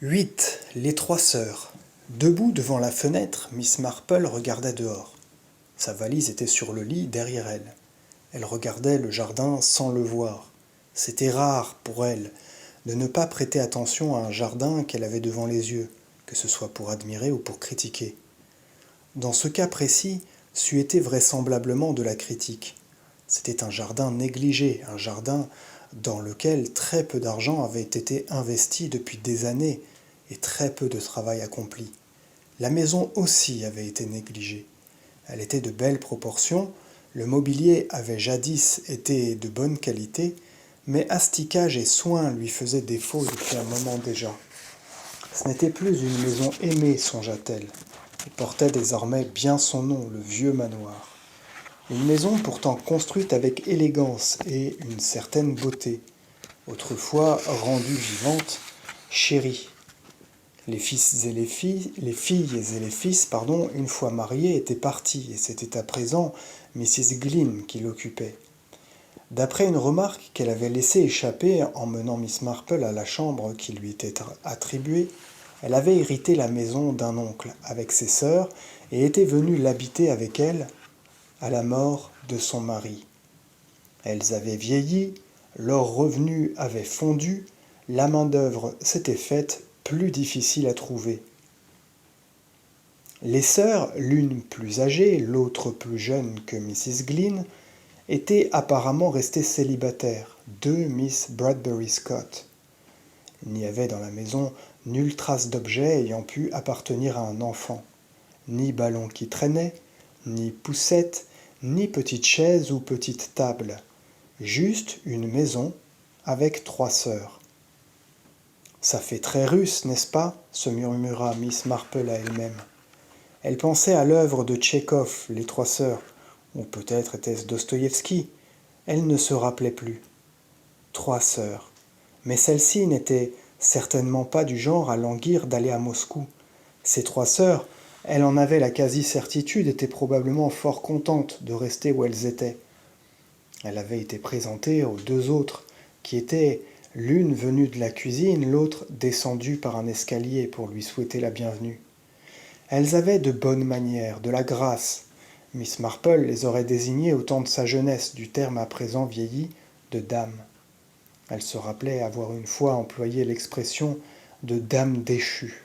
8. Les trois sœurs. Debout devant la fenêtre, Miss Marple regardait dehors. Sa valise était sur le lit derrière elle. Elle regardait le jardin sans le voir. C'était rare pour elle de ne pas prêter attention à un jardin qu'elle avait devant les yeux, que ce soit pour admirer ou pour critiquer. Dans ce cas précis, c'eût été vraisemblablement de la critique. C'était un jardin négligé, un jardin dans lequel très peu d'argent avait été investi depuis des années et très peu de travail accompli. La maison aussi avait été négligée. Elle était de belles proportions, le mobilier avait jadis été de bonne qualité, mais asticage et soin lui faisaient défaut depuis un moment déjà. Ce n'était plus une maison aimée, songea-t-elle. Elle portait désormais bien son nom, le vieux manoir. Une maison pourtant construite avec élégance et une certaine beauté, autrefois rendue vivante, chérie. Les filles et les fils, une fois mariés, étaient partis, et c'était à présent Mrs. Glynn qui l'occupait. D'après une remarque qu'elle avait laissée échapper en menant Miss Marple à la chambre qui lui était attribuée, elle avait hérité la maison d'un oncle avec ses sœurs et était venue l'habiter avec elle à la mort de son mari. Elles avaient vieilli, leurs revenus avaient fondu, la main-d'œuvre s'était faite plus difficile à trouver. Les sœurs, l'une plus âgée, l'autre plus jeune que Mrs. Glynn, étaient apparemment restées célibataires, deux Miss Bradbury Scott. Il n'y avait dans la maison nulle trace d'objet ayant pu appartenir à un enfant, ni ballon qui traînait, ni poussette, ni petite chaise ou petite table, juste une maison avec trois sœurs. Ça fait très russe, n'est-ce pas se murmura Miss Marple à elle-même. Elle pensait à l'œuvre de Tchekhov, Les Trois Sœurs, ou peut-être était-ce Dostoïevski. Elle ne se rappelait plus. Trois sœurs. Mais celle-ci n'était certainement pas du genre à languir d'aller à Moscou. Ces trois sœurs, elle en avait la quasi-certitude, étaient probablement fort contentes de rester où elles étaient. Elle avait été présentée aux deux autres, qui étaient l'une venue de la cuisine, l'autre descendue par un escalier pour lui souhaiter la bienvenue. Elles avaient de bonnes manières, de la grâce. Miss Marple les aurait désignées au temps de sa jeunesse, du terme à présent vieilli de dame. Elle se rappelait avoir une fois employé l'expression de dame déchue.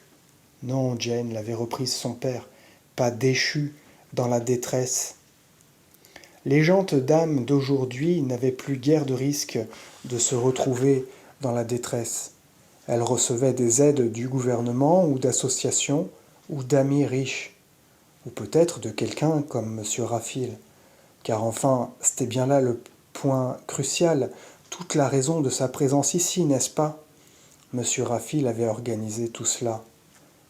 Non, Jane l'avait reprise son père, pas déchue dans la détresse. Les gentes dames d'aujourd'hui n'avaient plus guère de risque de se retrouver dans la détresse. Elles recevaient des aides du gouvernement ou d'associations ou d'amis riches, ou peut-être de quelqu'un comme M. Raffil, car enfin, c'était bien là le point crucial, toute la raison de sa présence ici, n'est-ce pas ? M. Raffil avait organisé tout cela.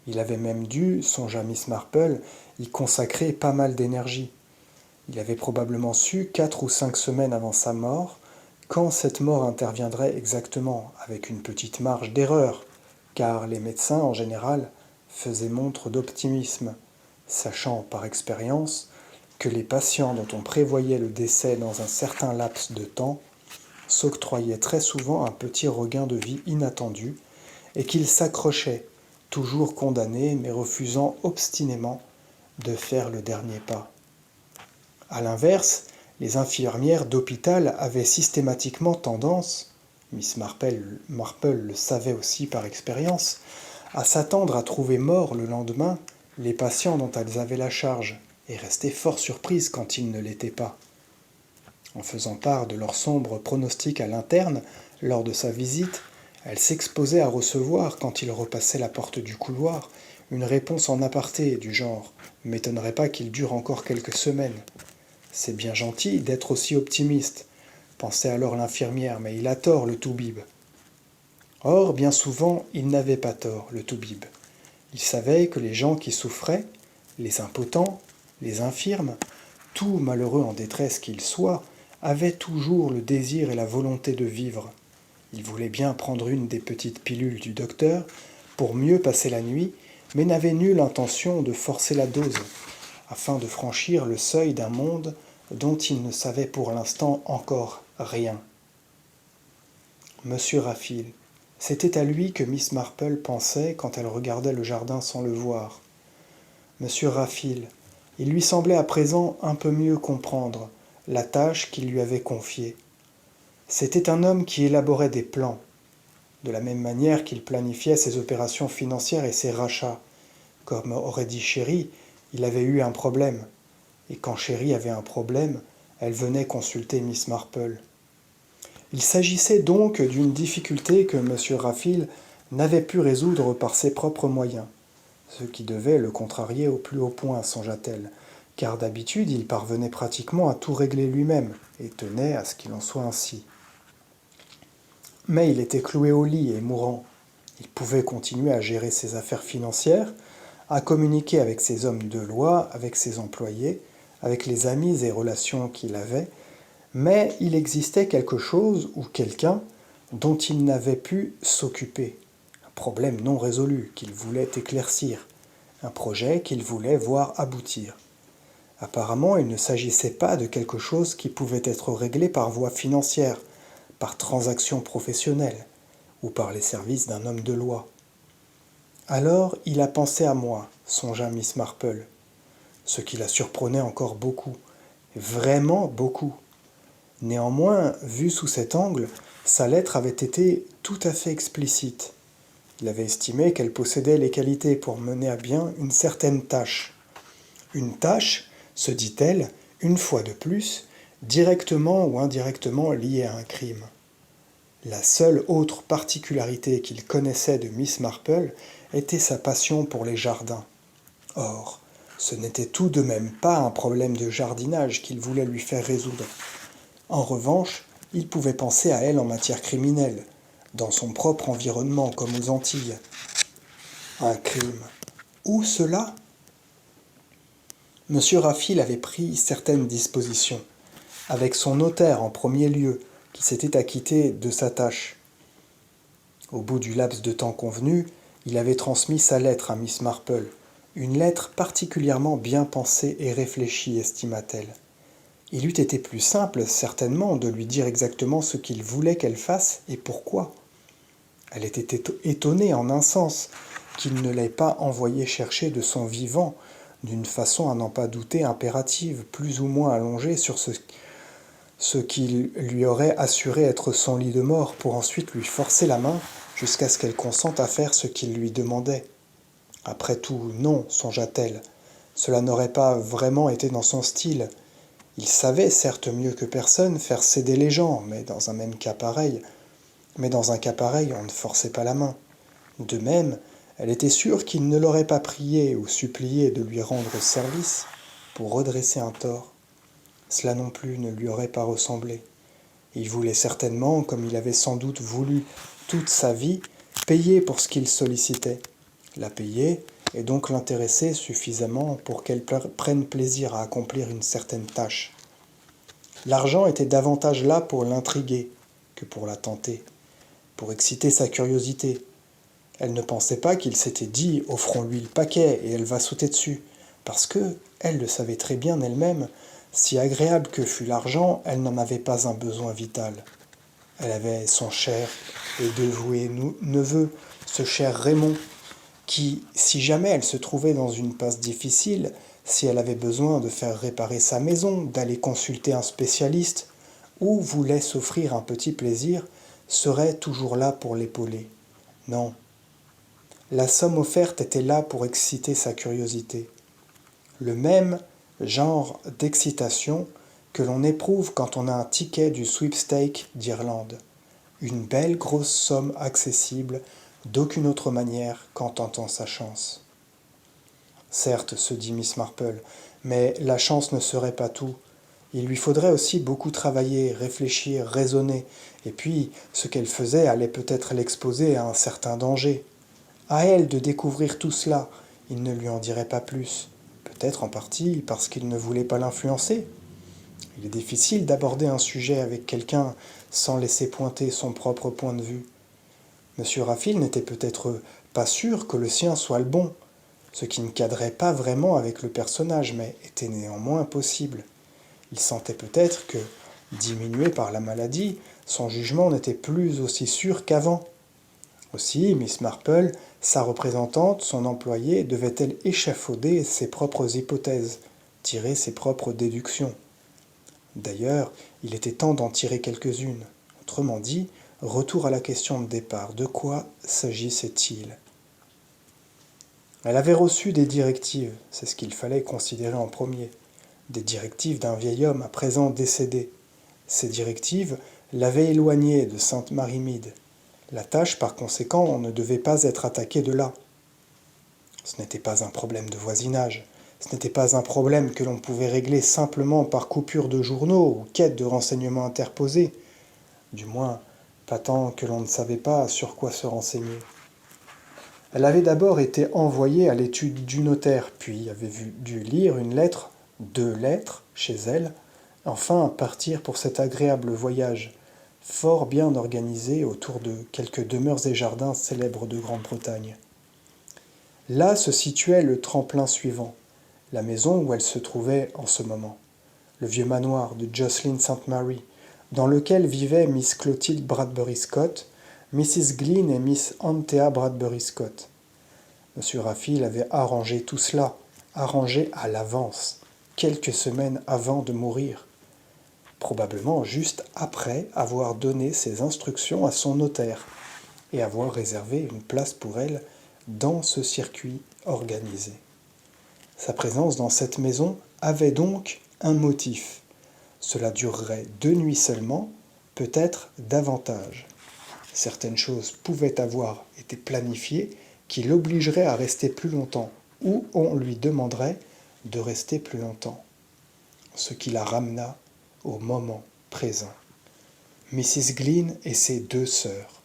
Il avait même dû, songea Miss Marple, y consacrer pas mal d'énergie. Il avait probablement su 4 ou 5 semaines avant sa mort, quand cette mort interviendrait exactement, avec une petite marge d'erreur, car les médecins en général faisaient montre d'optimisme, sachant par expérience que les patients dont on prévoyait le décès dans un certain laps de temps s'octroyaient très souvent un petit regain de vie inattendu et qu'ils s'accrochaient, toujours condamnés mais refusant obstinément de faire le dernier pas. A l'inverse, les infirmières d'hôpital avaient systématiquement tendance, Miss Marple le savait aussi par expérience, à s'attendre à trouver morts le lendemain les patients dont elles avaient la charge, et rester fort surprises quand ils ne l'étaient pas. En faisant part de leur sombre pronostic à l'interne, lors de sa visite, elle s'exposait à recevoir, quand il repassait la porte du couloir, une réponse en aparté du genre « m'étonnerait pas qu'il dure encore quelques semaines ». C'est bien gentil d'être aussi optimiste, pensait alors l'infirmière, mais il a tort, le toubib. Or, bien souvent, il n'avait pas tort, le toubib. Il savait que les gens qui souffraient, les impotents, les infirmes, tout malheureux en détresse qu'ils soient, avaient toujours le désir et la volonté de vivre. Il voulait bien prendre une des petites pilules du docteur pour mieux passer la nuit, mais n'avait nulle intention de forcer la dose, afin de franchir le seuil d'un monde dont il ne savait pour l'instant encore rien. Monsieur Raffil, C'était à lui que Miss Marple pensait quand elle regardait le jardin sans le voir. Monsieur Raffil, il lui semblait à présent un peu mieux comprendre la tâche qu'il lui avait confiée. C'était un homme qui élaborait des plans, de la même manière qu'il planifiait ses opérations financières et ses rachats. Comme aurait dit Chéri, il avait eu un problème. Et quand Chéri avait un problème, elle venait consulter Miss Marple. Il s'agissait donc d'une difficulté que M. Raffil n'avait pu résoudre par ses propres moyens, ce qui devait le contrarier au plus haut point, songea-t-elle, car d'habitude il parvenait pratiquement à tout régler lui-même, et tenait à ce qu'il en soit ainsi. Mais il était cloué au lit et mourant. Il pouvait continuer à gérer ses affaires financières, à communiquer avec ses hommes de loi, avec ses employés, avec les amis et relations qu'il avait, mais il existait quelque chose ou quelqu'un dont il n'avait pu s'occuper, un problème non résolu qu'il voulait éclaircir, un projet qu'il voulait voir aboutir. Apparemment, il ne s'agissait pas de quelque chose qui pouvait être réglé par voie financière, par transaction professionnelle, ou par les services d'un homme de loi. Alors il a pensé à moi, songea Miss Marple, ce qui la surprenait encore beaucoup, vraiment beaucoup. Néanmoins, vue sous cet angle, sa lettre avait été tout à fait explicite. Il avait estimé qu'elle possédait les qualités pour mener à bien une certaine tâche. Une tâche, se dit-elle, une fois de plus, directement ou indirectement liée à un crime. La seule autre particularité qu'il connaissait de Miss Marple était sa passion pour les jardins. Or, ce n'était tout de même pas un problème de jardinage qu'il voulait lui faire résoudre. En revanche, il pouvait penser à elle en matière criminelle, dans son propre environnement comme aux Antilles. Un crime. Où cela ? M. Raffil avait pris certaines dispositions, avec son notaire en premier lieu, qui s'était acquitté de sa tâche. Au bout du laps de temps convenu, il avait transmis sa lettre à Miss Marple, une lettre particulièrement bien pensée et réfléchie, estima-t-elle. Il eût été plus simple, certainement, de lui dire exactement ce qu'il voulait qu'elle fasse et pourquoi. Elle était étonnée en un sens qu'il ne l'ait pas envoyée chercher de son vivant, d'une façon à n'en pas douter impérative, plus ou moins allongée sur ce qui lui aurait assuré être son lit de mort, pour ensuite lui forcer la main jusqu'à ce qu'elle consente à faire ce qu'il lui demandait. Après tout, non, songea-t-elle, cela n'aurait pas vraiment été dans son style. Il savait, certes mieux que personne, faire céder les gens, mais dans un cas pareil, on ne forçait pas la main. De même, elle était sûre qu'il ne l'aurait pas prié ou supplié de lui rendre service pour redresser un tort. Cela non plus ne lui aurait pas ressemblé. Il voulait certainement, comme il avait sans doute voulu toute sa vie, payer pour ce qu'il sollicitait. La payer, et donc l'intéresser suffisamment pour qu'elle prenne plaisir à accomplir une certaine tâche. L'argent était davantage là pour l'intriguer que pour la tenter, pour exciter sa curiosité. Elle ne pensait pas qu'il s'était dit « offrons-lui le paquet et elle va sauter dessus », parce que, elle le savait très bien elle-même, si agréable que fût l'argent, elle n'en avait pas un besoin vital. Elle avait son cher et dévoué neveu, ce cher Raymond, qui, si jamais elle se trouvait dans une passe difficile, si elle avait besoin de faire réparer sa maison, d'aller consulter un spécialiste, ou voulait s'offrir un petit plaisir, serait toujours là pour l'épauler. Non. La somme offerte était là pour exciter sa curiosité. Le même genre d'excitation que l'on éprouve quand on a un ticket du sweepstake d'Irlande. Une belle grosse somme accessible d'aucune autre manière qu'en tentant sa chance. Certes, se dit Miss Marple, mais la chance ne serait pas tout. Il lui faudrait aussi beaucoup travailler, réfléchir, raisonner, et puis ce qu'elle faisait allait peut-être l'exposer à un certain danger. À elle de découvrir tout cela, il ne lui en dirait pas plus, peut-être en partie parce qu'il ne voulait pas l'influencer. Il est difficile d'aborder un sujet avec quelqu'un sans laisser pointer son propre point de vue. M. Raffil n'était peut-être pas sûr que le sien soit le bon, ce qui ne cadrait pas vraiment avec le personnage, mais était néanmoins possible. Il sentait peut-être que, diminué par la maladie, son jugement n'était plus aussi sûr qu'avant. Aussi, Miss Marple, sa représentante, son employée, devait-elle échafauder ses propres hypothèses, tirer ses propres déductions. D'ailleurs, il était temps d'en tirer quelques-unes. Autrement dit, retour à la question de départ. De quoi s'agissait-il? Elle avait reçu des directives, c'est ce qu'il fallait considérer en premier, des directives d'un vieil homme à présent décédé. Ces directives l'avaient éloignée de Sainte-Marie-Mide. La tâche, par conséquent, ne devait pas être attaquée de là. Ce n'était pas un problème de voisinage, ce n'était pas un problème que l'on pouvait régler simplement par coupure de journaux ou quête de renseignements interposés, du moins pas tant que l'on ne savait pas sur quoi se renseigner. Elle avait d'abord été envoyée à l'étude du notaire, puis avait dû lire une lettre, 2 lettres, chez elle, enfin partir pour cet agréable voyage, fort bien organisé autour de quelques demeures et jardins célèbres de Grande-Bretagne. Là se situait le tremplin suivant, la maison où elle se trouvait en ce moment, le vieux manoir de Jocelyn St. Mary, dans lequel vivaient Miss Clotilde Bradbury Scott, Mrs. Glynn et Miss Anthea Bradbury Scott. M. Raphael avait arrangé tout cela, arrangé à l'avance, quelques semaines avant de mourir, probablement juste après avoir donné ses instructions à son notaire et avoir réservé une place pour elle dans ce circuit organisé. Sa présence dans cette maison avait donc un motif. Cela durerait 2 nuits seulement, peut-être davantage. Certaines choses pouvaient avoir été planifiées qui l'obligeraient à rester plus longtemps, ou on lui demanderait de rester plus longtemps. Ce qui la ramena au moment présent. Mrs. Glynn et ses 2 sœurs.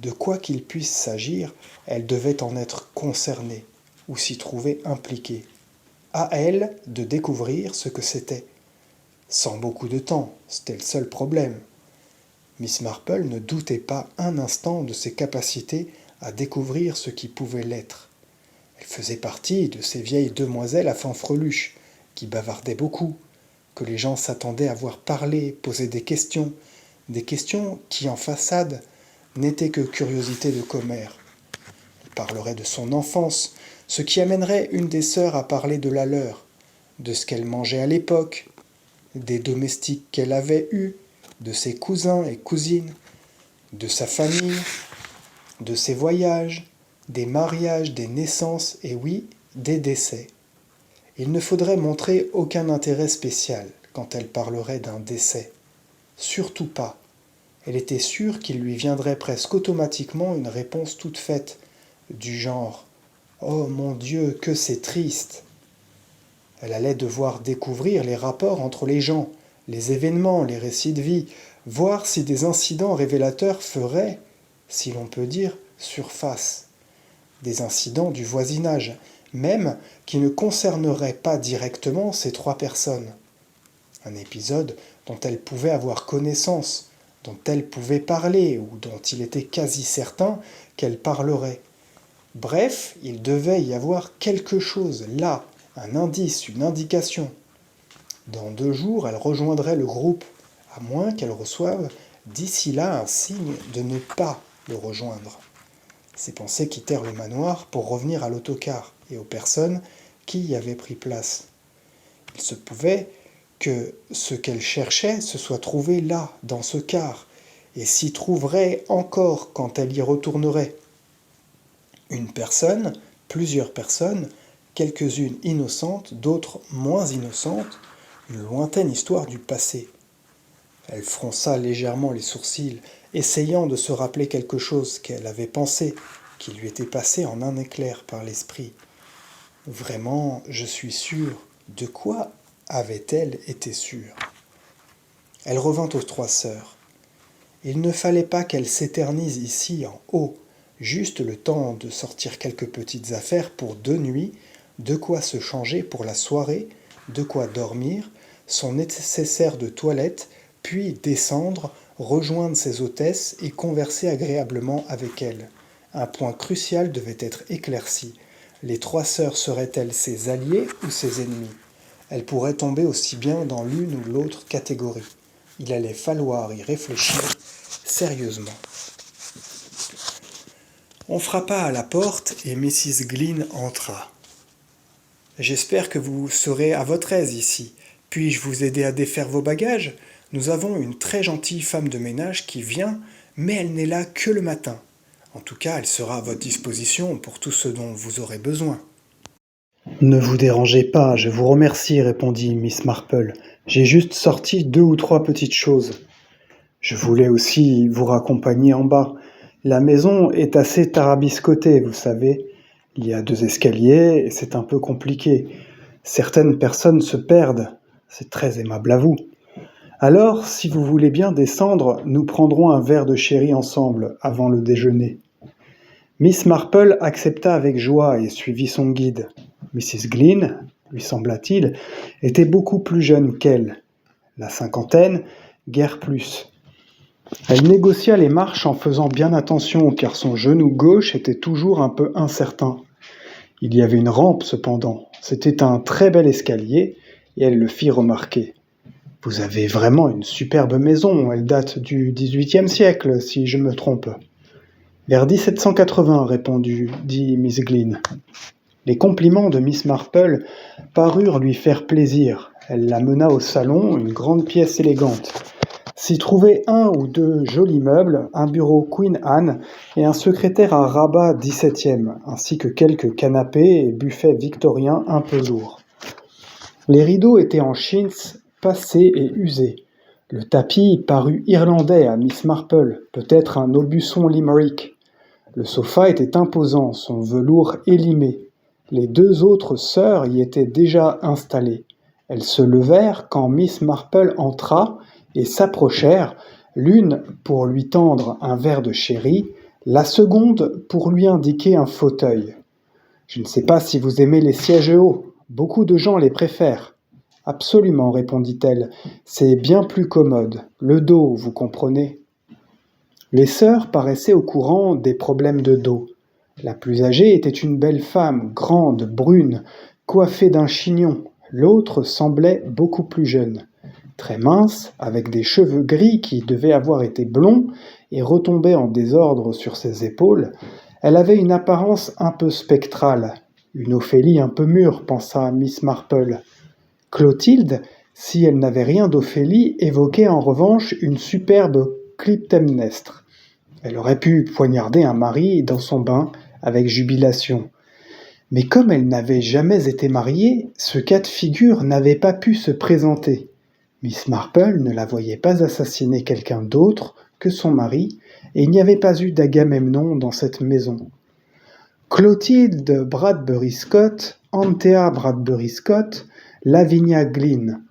De quoi qu'il puisse s'agir, elle devait en être concernée, ou s'y trouver impliquée. À elle de découvrir ce que c'était. Sans beaucoup de temps, c'était le seul problème. Miss Marple ne doutait pas un instant de ses capacités à découvrir ce qui pouvait l'être. Elle faisait partie de ces vieilles demoiselles à fanfreluche, qui bavardaient beaucoup, que les gens s'attendaient à voir parler, poser des questions qui, en façade, n'étaient que curiosité de commère. Elle parlerait de son enfance, ce qui amènerait une des sœurs à parler de la leur, de ce qu'elle mangeait à l'époque, des domestiques qu'elle avait eus, de ses cousins et cousines, de sa famille, de ses voyages, des mariages, des naissances et oui, des décès. Il ne faudrait montrer aucun intérêt spécial quand elle parlerait d'un décès. Surtout pas. Elle était sûre qu'il lui viendrait presque automatiquement une réponse toute faite, du genre « Oh mon Dieu, que c'est triste !» Elle allait devoir découvrir les rapports entre les gens, les événements, les récits de vie, voir si des incidents révélateurs feraient, si l'on peut dire, surface. Des incidents du voisinage, même qui ne concerneraient pas directement ces 3 personnes. Un épisode dont elle pouvait avoir connaissance, dont elle pouvait parler ou dont il était quasi certain qu'elle parlerait. Bref, il devait y avoir quelque chose là, un indice, une indication. Dans 2 jours, elle rejoindrait le groupe, à moins qu'elle reçoive d'ici là un signe de ne pas le rejoindre. Ses pensées quittèrent le manoir pour revenir à l'autocar et aux personnes qui y avaient pris place. Il se pouvait que ce qu'elle cherchait se soit trouvé là, dans ce car, et s'y trouverait encore quand elle y retournerait. Une personne, plusieurs personnes, quelques-unes innocentes, d'autres moins innocentes, une lointaine histoire du passé. Elle fronça légèrement les sourcils, essayant de se rappeler quelque chose qu'elle avait pensé, qui lui était passé en un éclair par l'esprit. Vraiment, je suis sûre. De quoi avait-elle été sûre? Elle revint aux 3 sœurs. Il ne fallait pas qu'elle s'éternise ici en haut, juste le temps de sortir quelques petites affaires pour 2 nuits, de quoi se changer pour la soirée, de quoi dormir, son nécessaire de toilette, puis descendre, rejoindre ses hôtesses et converser agréablement avec elles. Un point crucial devait être éclairci. Les 3 sœurs seraient-elles ses alliées ou ses ennemies? Elles pourraient tomber aussi bien dans l'une ou l'autre catégorie. Il allait falloir y réfléchir sérieusement. On frappa à la porte et Mrs. Glynn entra. J'espère que vous serez à votre aise ici. Puis-je vous aider à défaire vos bagages? Nous avons une très gentille femme de ménage qui vient, mais elle n'est là que le matin. En tout cas, elle sera à votre disposition pour tout ce dont vous aurez besoin. Ne vous dérangez pas, je vous remercie, répondit Miss Marple. J'ai juste sorti 2 ou 3 petites choses. Je voulais aussi vous raccompagner en bas. La maison est assez tarabiscotée, vous savez. Il y a 2 escaliers et c'est un peu compliqué. Certaines personnes se perdent. C'est très aimable à vous. Alors, si vous voulez bien descendre, nous prendrons un verre de sherry ensemble avant le déjeuner. Miss Marple accepta avec joie et suivit son guide. Mrs. Glynn, lui sembla-t-il, était beaucoup plus jeune qu'elle. La cinquantaine, guère plus. Elle négocia les marches en faisant bien attention car son genou gauche était toujours un peu incertain. Il y avait une rampe cependant. C'était un très bel escalier et elle le fit remarquer. « Vous avez vraiment une superbe maison, elle date du XVIIIe siècle, si je me trompe. » « Vers 1780, dit Miss Glynn. Les compliments de Miss Marple parurent lui faire plaisir. Elle la mena au salon, une grande pièce élégante. S'y trouvaient 1 ou 2 jolis meubles, un bureau Queen Anne et un secrétaire à rabat XVIIe, ainsi que quelques canapés et buffets victoriens un peu lourds. Les rideaux étaient en chintz, passés et usés. Le tapis parut irlandais à Miss Marple, peut-être un Aubusson Limerick. Le sofa était imposant, son velours élimé. Les 2 autres sœurs y étaient déjà installées. Elles se levèrent quand Miss Marple entra et s'approchèrent, l'une pour lui tendre un verre de sherry, la seconde pour lui indiquer un fauteuil. « Je ne sais pas si vous aimez les sièges hauts. Beaucoup de gens les préfèrent. »« Absolument, répondit-elle. C'est bien plus commode. Le dos, vous comprenez. » Les sœurs paraissaient au courant des problèmes de dos. La plus âgée était une belle femme, grande, brune, coiffée d'un chignon. L'autre semblait beaucoup plus jeune. Très mince, avec des cheveux gris qui devaient avoir été blonds et retombaient en désordre sur ses épaules, elle avait une apparence un peu spectrale. Une Ophélie un peu mûre, pensa Miss Marple. Clotilde, si elle n'avait rien d'Ophélie, évoquait en revanche une superbe Clytemnestre. Elle aurait pu poignarder un mari dans son bain avec jubilation. Mais comme elle n'avait jamais été mariée, ce cas de figure n'avait pas pu se présenter. Miss Marple ne la voyait pas assassiner quelqu'un d'autre que son mari, et il n'y avait pas eu d'Agamemnon dans cette maison. Clotilde Bradbury Scott, Anthea Bradbury Scott, Lavinia Glynn.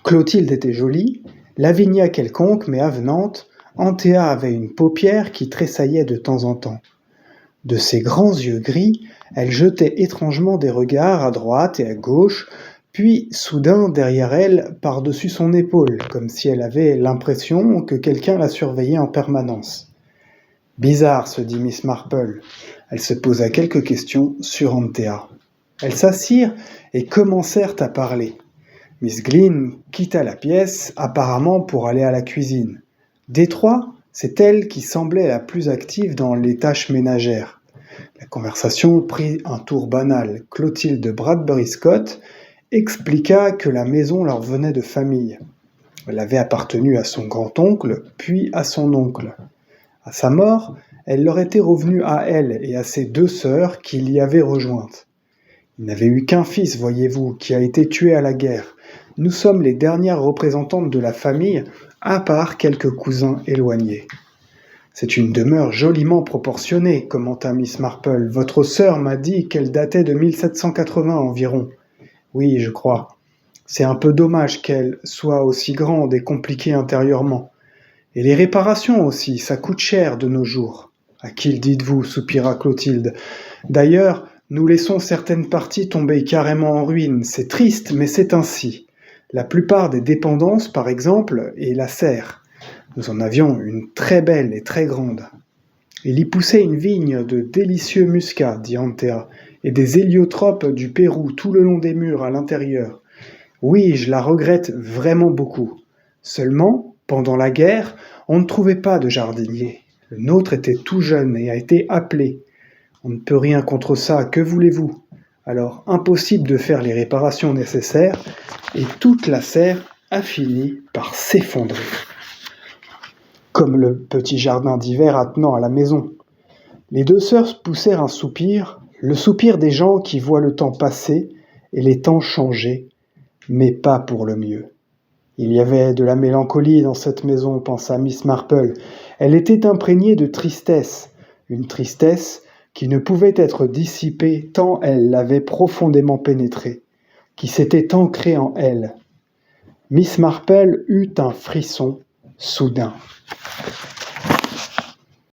Clotilde était jolie, Lavinia quelconque mais avenante, Anthea avait une paupière qui tressaillait de temps en temps. De ses grands yeux gris, elle jetait étrangement des regards à droite et à gauche, puis soudain derrière elle, par-dessus son épaule, comme si elle avait l'impression que quelqu'un la surveillait en permanence. Bizarre, se dit Miss Marple. Elle se posa quelques questions sur Anthea. Elles s'assirent et commencèrent à parler. Miss Glynn quitta la pièce, apparemment pour aller à la cuisine. Des 3, c'est elle qui semblait la plus active dans les tâches ménagères. La conversation prit un tour banal. Clotilde Bradbury Scott expliqua que la maison leur venait de famille. Elle avait appartenu à son grand-oncle, puis à son oncle. À sa mort, elle leur était revenue à elle et à ses 2 sœurs qui l'y avaient rejointe. Il n'avait eu qu'un fils, voyez-vous, qui a été tué à la guerre. Nous sommes les dernières représentantes de la famille, à part quelques cousins éloignés. C'est une demeure joliment proportionnée, commenta Miss Marple. Votre sœur m'a dit qu'elle datait de 1780 environ. Oui, je crois. C'est un peu dommage qu'elle soit aussi grande et compliquée intérieurement. Et les réparations aussi, ça coûte cher de nos jours. À qui le dites-vous, soupira Clotilde. D'ailleurs, nous laissons certaines parties tomber carrément en ruine. C'est triste, mais c'est ainsi. La plupart des dépendances, par exemple, est la serre. Nous en avions une très belle et très grande. Il y poussait une vigne de délicieux muscat, dit Anthea, et des héliotropes du Pérou tout le long des murs à l'intérieur. Oui, je la regrette vraiment beaucoup. Seulement, pendant la guerre, on ne trouvait pas de jardinier. Le nôtre était tout jeune et a été appelé. On ne peut rien contre ça, que voulez-vous? Alors impossible de faire les réparations nécessaires et toute la serre a fini par s'effondrer. Comme le petit jardin d'hiver attenant à la maison. Les deux sœurs poussèrent un soupir, le soupir des gens qui voient le temps passer et les temps changer, mais pas pour le mieux. Il y avait de la mélancolie dans cette maison, pensa Miss Marple. Elle était imprégnée de tristesse, une tristesse qui ne pouvait être dissipée tant elle l'avait profondément pénétrée, qui s'était ancrée en elle. Miss Marple eut un frisson soudain.